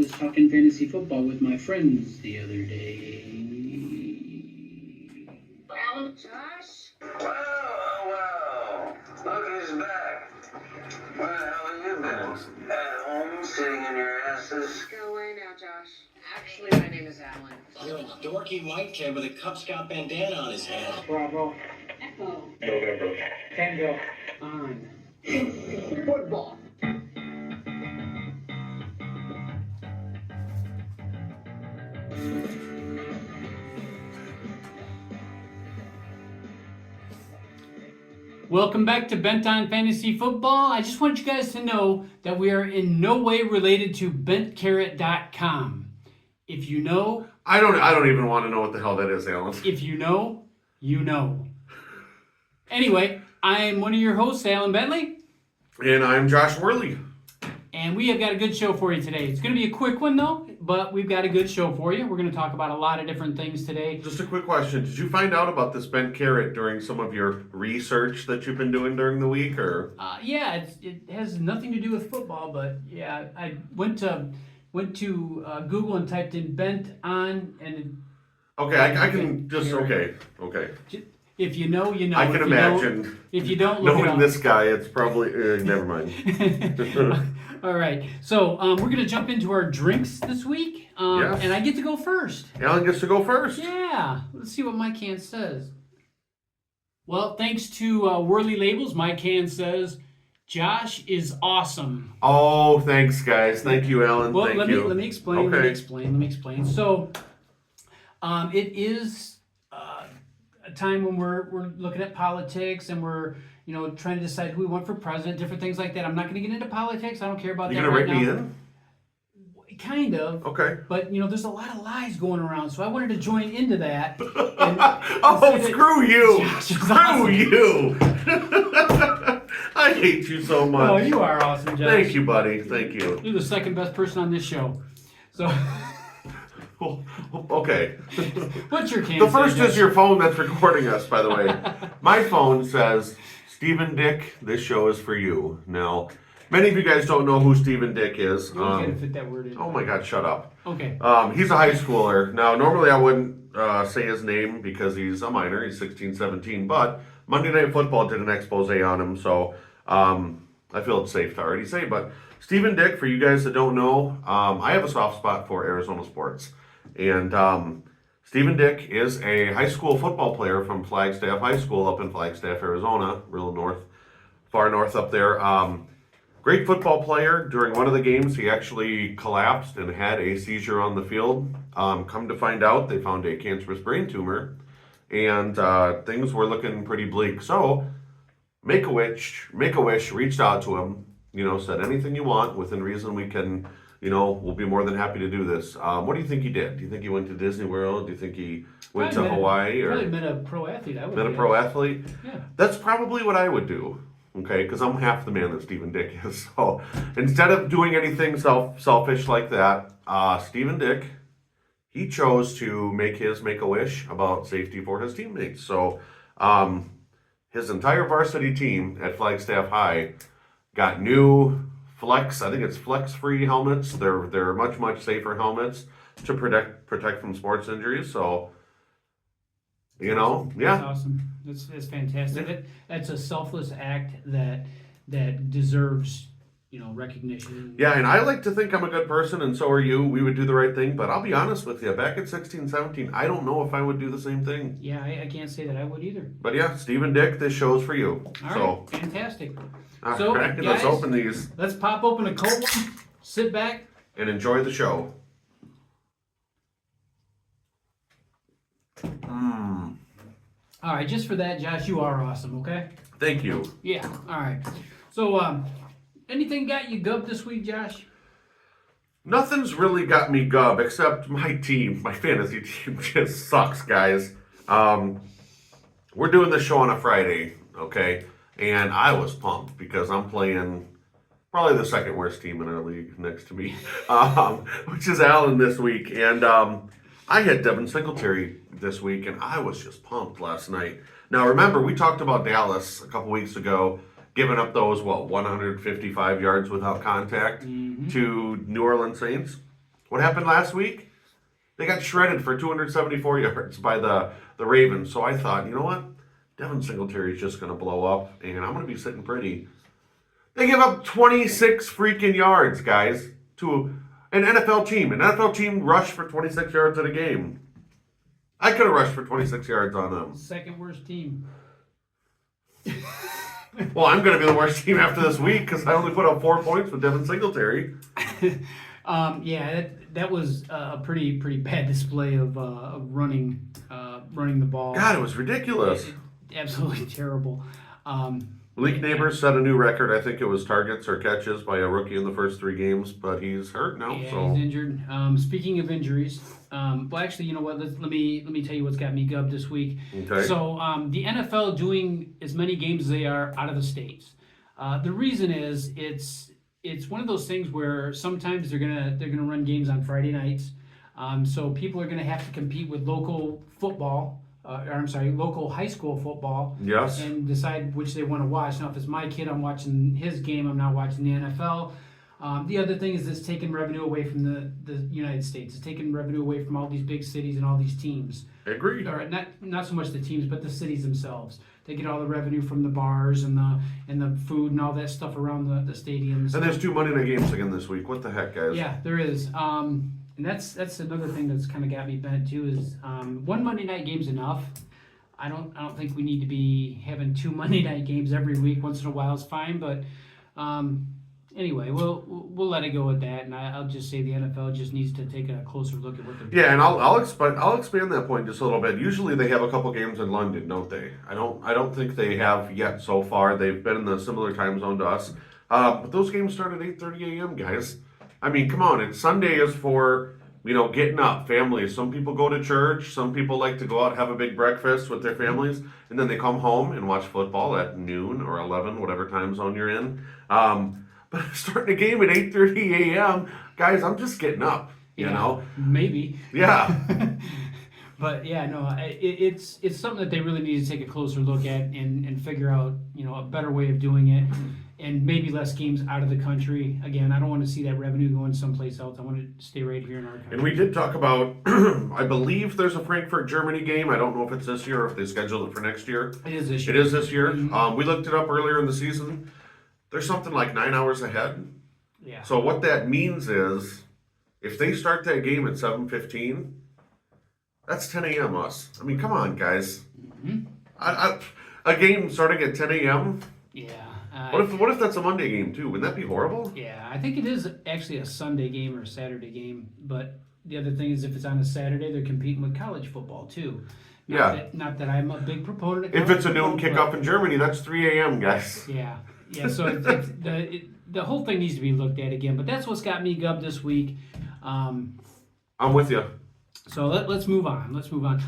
was talking fantasy football with my friends the other day. Well, Josh? Wow. Look who's back. Where the hell have you been? At home, sitting in your asses? Go away now, Josh. Actually, my name is Alan. You're a dorky white kid with a Cub Scout bandana on his head. Bravo. Echo. November. Tango. On. Football. Welcome back to Bent on Fantasy Football. I just want you guys to know that we are in no way related to bentcarrot.com. If you know, I don't even want to know what the hell that is, Alan. if you know, you know. Anyway, I am one of your hosts, Alan Bentley, And I'm Josh Worley. and we have got a good show for you today. It's going to be a quick one though, but we've got a good show for you. We're going to talk about a lot of different things today. Just a quick question. Did you find out about this bent carrot during some of your research that you've been doing during the week, or? Yeah, it has nothing to do with football, but yeah, I went to Google and typed in bent on, and Okay, I can just, okay. if you know, you know. I can If you imagine. don't- If you don't look it Knowing up. this guy, it's probably, never mind. All right, so we're going to jump into our drinks this week, Yes. and I get to go first. Alan gets to go first. Yeah, let's see what my can says. Well, thanks to Whirly Labels, my can says, Josh is awesome. Oh, thanks, guys. Thank you, Alan. Well, Thank let you. me explain. Let Okay. me explain. So, it is a time when we're looking at politics and we're trying to decide who we want for president, different things like that. I'm not going to get into politics. I don't care about You that gonna right rip me now. in? Kind of. Okay. But there's a lot of lies going around, so I wanted to join into that. Oh, and say that screw you! Josh is Screw awesome. you! I hate you so much. Oh, you are awesome, Josh. Thank you, buddy. Thank you. You're the second best person on this show. So, Okay. what's your can The say, first Josh? is your phone that's recording us, by the way. My phone says, Stephen Dick, this show is for you. Now, many of you guys don't know who Stephen Dick is. You always gotta fit that word in. Oh my God, shut up. Okay. He's a high schooler. Now, normally I wouldn't say his name because he's a minor. He's 16, 17. But Monday Night Football did an expose on him, so I feel it's safe to already say. But Stephen Dick, for you guys that don't know, I have a soft spot for Arizona sports. And Stephen Dick is a high school football player from Flagstaff High School up in Flagstaff, Arizona, real north, far north up there. Great football player. During one of the games, he actually collapsed and had a seizure on the field. Come to find out, they found a cancerous brain tumor, and things were looking pretty bleak. So, Make-A-Wish reached out to him, said anything you want, within reason we can, we'll be more than happy to do this. What do you think he did? Do you think he went to Disney World? Do you think he went to Hawaii? Probably met a pro athlete. I would Met a guess. pro athlete? Yeah. That's probably what I would do. Okay, because I'm half the man that Stephen Dick is. So instead of doing anything selfish like that, Stephen Dick, he chose to make his Make-A-Wish about safety for his teammates. So his entire varsity team at Flagstaff High got new Flex, I think it's Flex-free helmets. They're much safer helmets to protect from sports injuries. So That's yeah. awesome. That's fantastic. That's a selfless act that deserves recognition. Yeah, and I like to think I'm a good person, and so are you. We would do the right thing, but I'll be honest with you. Back at 16, 17, I don't know if I would do the same thing. Yeah, I can't say that I would either. But yeah, Stephen Dick, this show's for you. All right, fantastic. All So, right, guys, let's open these Let's pop open a cold one, sit back. and enjoy the show. All right, just for that, Josh, you are awesome, okay? Thank you. Yeah, all right. So, anything got you gubbed this week, Josh? Nothing's really got me gub except my team. My fantasy team just sucks, guys. We're doing the show on a Friday, okay? And I was pumped because I'm playing probably the second worst team in our league next to me, which is Allen this week. And I had Devin Singletary this week, and I was just pumped last night. Now, remember, we talked about Dallas a couple weeks ago, giving up those, 155 yards without contact to New Orleans Saints. What happened last week? They got shredded for 274 yards by the Ravens. So I thought, you know what? Devin Singletary's just going to blow up, and I'm going to be sitting pretty. They give up 26 freaking yards, guys, to an NFL team. An NFL team rushed for 26 yards in a game. I could have rushed for 26 yards on them. Second worst team. Well, I'm going to be the worst team after this week because I only put up 4 points with Devin Singletary. Yeah, that was a pretty bad display of running the ball. God, it was ridiculous. Absolutely terrible. Malik Neighbors set a new record. I think it was targets or catches by a rookie in the first 3 games, but he's hurt now. Yeah, So he's injured. Speaking of injuries, well, actually, you know what? Let me tell you what's got me gubbed this week. okay, So the NFL doing as many games as they are out of the states. The reason is it's one of those things where sometimes they're gonna run games on Friday nights. So people are gonna have to compete with local football. Local high school football, yes, and decide which they want to watch. Now, if it's my kid, I'm watching his game. I'm not watching the NFL. The other thing is it's taking revenue away from the United States. It's taking revenue away from all these big cities and all these teams. agreed. Or not so much the teams, but the cities themselves. They get all the revenue from the bars and the food and all that stuff around the stadiums. And there's 2 Monday night games again this week. What the heck, guys? Yeah, there is. And that's another thing that's kind of got me bent too is one Monday night game's enough. I don't think we need to be having 2 Monday night games every week. Once in a while is fine, but anyway, we'll let it go at that. And I'll just say the NFL just needs to take a closer look at what they're doing. Yeah, and I'll expand that point just a little bit. Usually they have a couple games in London, don't they? I don't think they have yet so far. They've been in the similar time zone to us, but those games start at 8:30 a.m. guys. I mean, come on. It's Sunday is for, getting up, families. Some people go to church. Some people like to go out and have a big breakfast with their families. And then they come home and watch football at noon or 11, whatever time zone you're in. But starting a game at 8:30 a.m., guys, I'm just getting up, you know? Maybe. Yeah. But yeah, no, it's something that they really need to take a closer look at and figure out, a better way of doing it. And maybe less games out of the country. Again, I don't want to see that revenue going someplace else. I want to stay right here in our country. And we did talk about, I believe there's a Frankfurt, Germany game. I don't know if it's this year or if they scheduled it for next year. It is this year. It is this year. Mhm. We looked it up earlier in the season. There's something like 9 hours ahead. Yeah. So what that means is, if they start that game at 7:15, that's 10 a.m. us. I mean, come on, guys. Mhm. A game starting at 10 a.m. Yeah. What if that's a Monday game too? Wouldn't that be horrible? Yeah, I think it is actually a Sunday game or a Saturday game. But the other thing is, if it's on a Saturday, they're competing with college football too. Not that I'm a big proponent of If college it's a noon football, kickoff in Germany, that's 3 a.m. guys. Yeah. So the whole thing needs to be looked at again. But that's what's got me gubbed this week. I'm with you. So let's move on.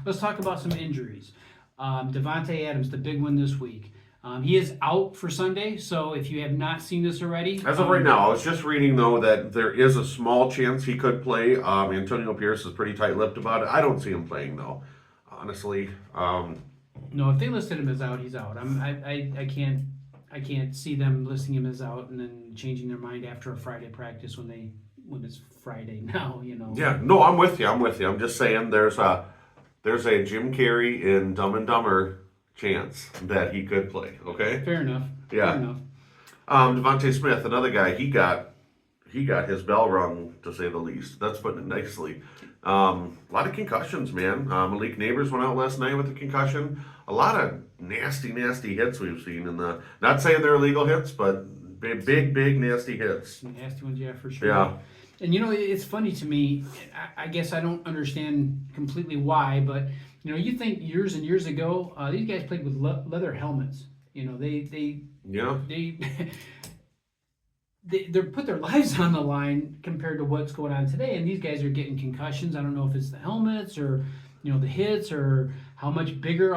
Let's talk about some injuries. Devontae Adams, the big one this week. He is out for Sunday, so if you have not seen this already... As of right now, I was just reading, though, that there is a small chance he could play. Antonio Pierce is pretty tight-lipped about it. I don't see him playing, though, honestly. No, if they listed him as out, he's out. I can't see them listing him as out and then changing their mind after a Friday practice when it's Friday now, Yeah, no, I'm with you. I'm just saying there's a Jim Carrey in Dumb and Dumber chance that he could play, okay? Fair enough. Yeah. Fair enough. Devontae Smith, another guy, he got his bell rung, to say the least. That's putting it nicely. A lot of concussions, man. Malik Neighbors went out last night with a concussion. A lot of nasty hits we've seen not saying they're illegal hits, but big nasty hits. Nasty ones, yeah, for sure. Yeah. And it's funny to me, I guess I don't understand completely why, but you think years and years ago, these guys played with leather helmets. They put their lives on the line compared to what's going on today, and these guys are getting concussions. I don't know if it's the helmets or the hits or how much bigger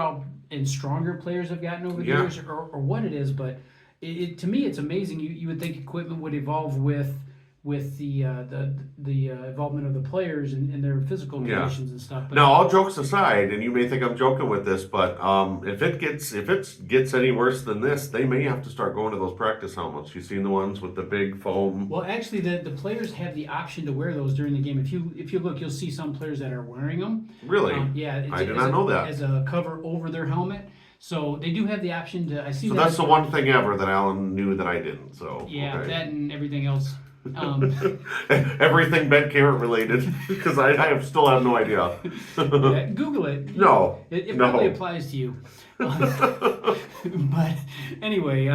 and stronger players have gotten over the years or what it is, but to me it's amazing. You would think equipment would evolve with with the involvement of the players and their physical Yeah. conditions and stuff. But Now, all jokes aside, and you may think I'm joking with this, but if it gets any worse than this, they may have to start going to those practice helmets. You seen the ones with the big foam? well, actually, the players have the option to wear those during the game. If you look, you'll see some players that are wearing them. Really? Yeah, I did as not know that. as a cover over their helmet. So they do have the option to. I see. So that that's the one thing ever that Alan knew that I didn't. So Yeah, okay. that and everything else. Everything bent carrot related, because I still have no idea. Yeah, Google it. No, It no. probably applies to you. But anyway,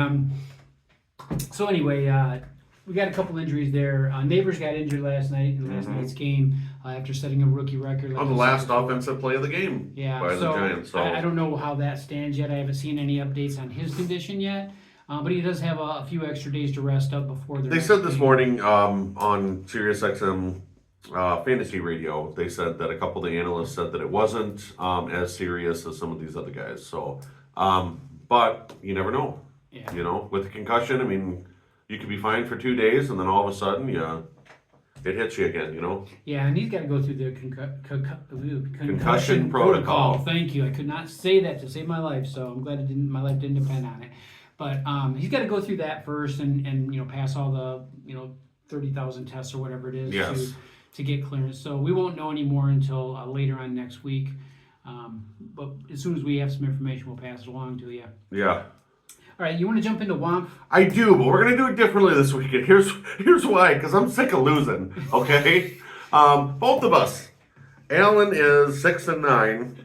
we got a couple injuries there. Neighbors got injured last night in last night's game after setting a rookie record. like On the I said last before. offensive play of the game by the Giants. So I don't know how that stands yet. I haven't seen any updates on his condition yet. But he does have a few extra days to rest up before the. they said this morning on SiriusXM Fantasy Radio, they said that a couple of the analysts said that it wasn't as serious as some of these other guys. So, but you never know. Yeah. You know, with a concussion, I mean, you could be fine for 2 days, and then all of a sudden, it hits you again. You know. Yeah, and he's got to go through the Concussion protocol. Thank you. I could not say that to save my life, so I'm glad my life didn't depend on it. But he's got to go through that first and pass all the 30,000 tests or whatever it is Yes. to get clearance. So we won't know any more until later on next week. But as soon as we have some information, we'll pass it along to you. Yeah. All right, you want to jump into WOMP? I do, but we're gonna do it differently this weekend. Here's why, because I'm sick of losing. Okay, both of us. Alan is 6-9,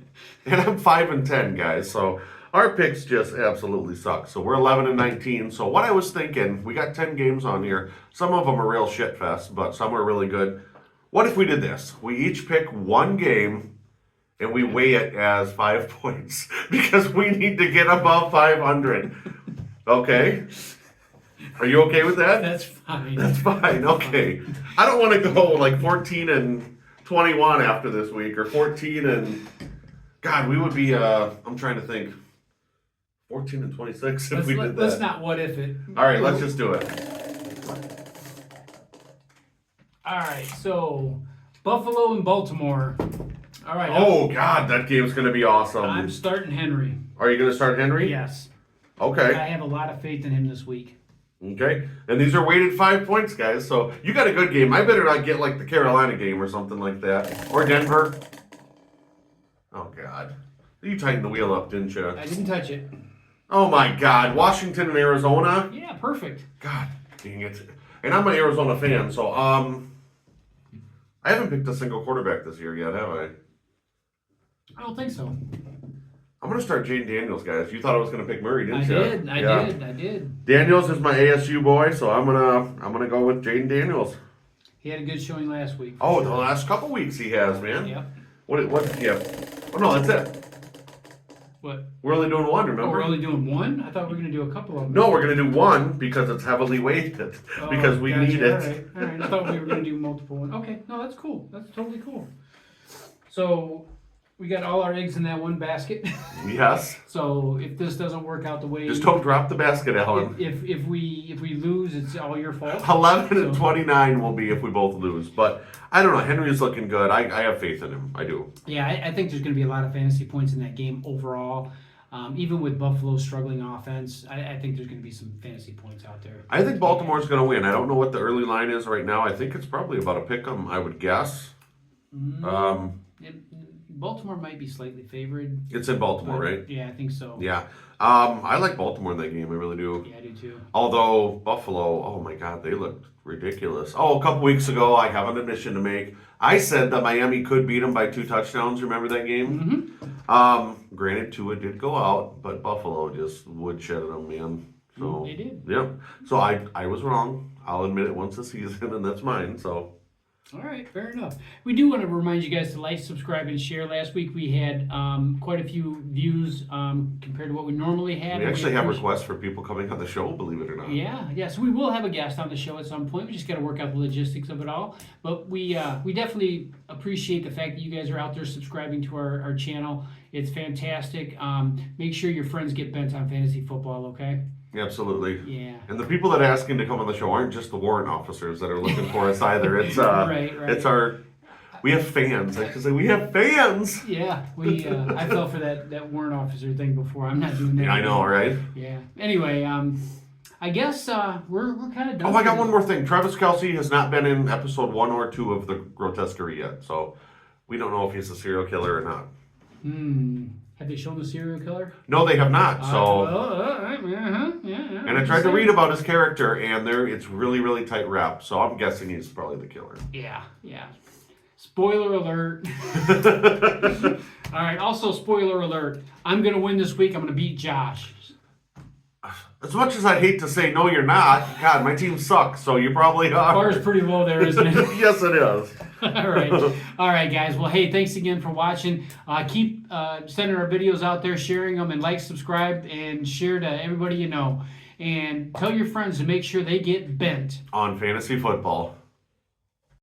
and I'm 5-10, guys. So our picks just absolutely suck. So we're 11-19. So what I was thinking, we got 10 games on here. Some of them are real shit fest, but some are really good. What if we did this? We each pick one game, and we weigh it as 5 points because we need to get above 500. Okay? Are you okay with that? That's fine. That's fine. Okay. I don't want to go like 14-21 after this week, or 14 and God, we would be. I'm trying to think. 14-26 if we did that. Let's not what if it. All right, let's just do it. All right, so Buffalo and Baltimore. All right. Oh God, that game's gonna be awesome. I'm starting Henry. Are you gonna start Henry? Yes. Okay. I have a lot of faith in him this week. Okay. And these are weighted 5 points, guys. So you got a good game. I better not get like the Carolina game or something like that, or Denver. Oh God, you tightened the wheel up, didn't you? I didn't touch it. Oh my God, Washington and Arizona. Yeah, perfect. God dang it. And I'm an Arizona fan, so I haven't picked a single quarterback this year yet, have I? I don't think so. I'm gonna start Jaden Daniels, guys. You thought I was gonna pick Murray, didn't you? I did. Daniels is my ASU boy, so I'm gonna go with Jaden Daniels. He had a good showing last week. Oh, the last couple weeks he has, man. Yep. What? Yeah. Oh no, that's it. What? We're only doing one, Oh, remember? we're only doing one? I thought we were going to do a couple of them. No, we're gonna do one because it's heavily weighted Oh, because we gotcha. need it. All right. I thought we were going to do multiple ones. Okay, no, that's cool. That's totally cool. So we got all our eggs in that one basket. Yes. So if this doesn't work out the way, Just don't drop the basket, Alan. if we lose, it's all your fault. 11-29 will be if we both lose, but I don't know. Henry's looking good. I have faith in him. I do. Yeah, I think there's going to be a lot of fantasy points in that game overall. Even with Buffalo's struggling offense, I think there's going to be some fantasy points out there. I think Baltimore's going to win. I don't know what the early line is right now. I think it's probably about a pick 'em, I would guess. Baltimore might be slightly favored. It's in Baltimore, but, right? Yeah, I think so. Yeah. I like Baltimore in that game. I really do. Yeah, I do too. Although Buffalo, oh my God, they looked ridiculous. Oh, a couple weeks ago, I have an admission to make. I said that Miami could beat them by 2 touchdowns. Remember that game? Mm-hmm. Granted, Tua did go out, but Buffalo just woodshedded them, man. So They did. Yep. So I was wrong. I'll admit it once a season, and that's mine. So. All right, fair enough. We do want to remind you guys to like, subscribe, and share. Last week we had quite a few views compared to what we normally have. We actually have requests for people coming on the show, believe it or not. Yeah. So we will have a guest on the show at some point. We just got to work out the logistics of it all. But we definitely appreciate the fact that you guys are out there subscribing to our channel. It's fantastic. Make sure your friends get bent on fantasy football, okay? Absolutely. Yeah. And the people that ask him to come on the show aren't just the warrant officers that are looking for us either. It's Right. it's we have fans. I should say we have fans. Yeah, I fell for that warrant officer thing before. I'm not doing that. Yeah, I know, right? Yeah. Anyway, I guess we're kind of done. Oh, I got one more thing. Travis Kelce has not been in episode 1 or 2 of the Grotesquerie yet, so we don't know if he's a serial killer or not. Have they shown the serial killer? No, they have not. So, yeah. and I tried to read about his character, and it's really, really tight wrapped. So I'm guessing he's probably the killer. Yeah. Spoiler alert. All right. Also, spoiler alert. I'm gonna win this week. I'm gonna beat Josh. As much as I hate to say no, you're not. God, my team sucks, so you probably are. Bar's pretty low there, isn't it? Yes, it is. All right, guys. Well, hey, thanks again for watching. Keep sending our videos out there, sharing them, and like, subscribe, and share to everybody you know. And tell your friends to make sure they get bent On fantasy football.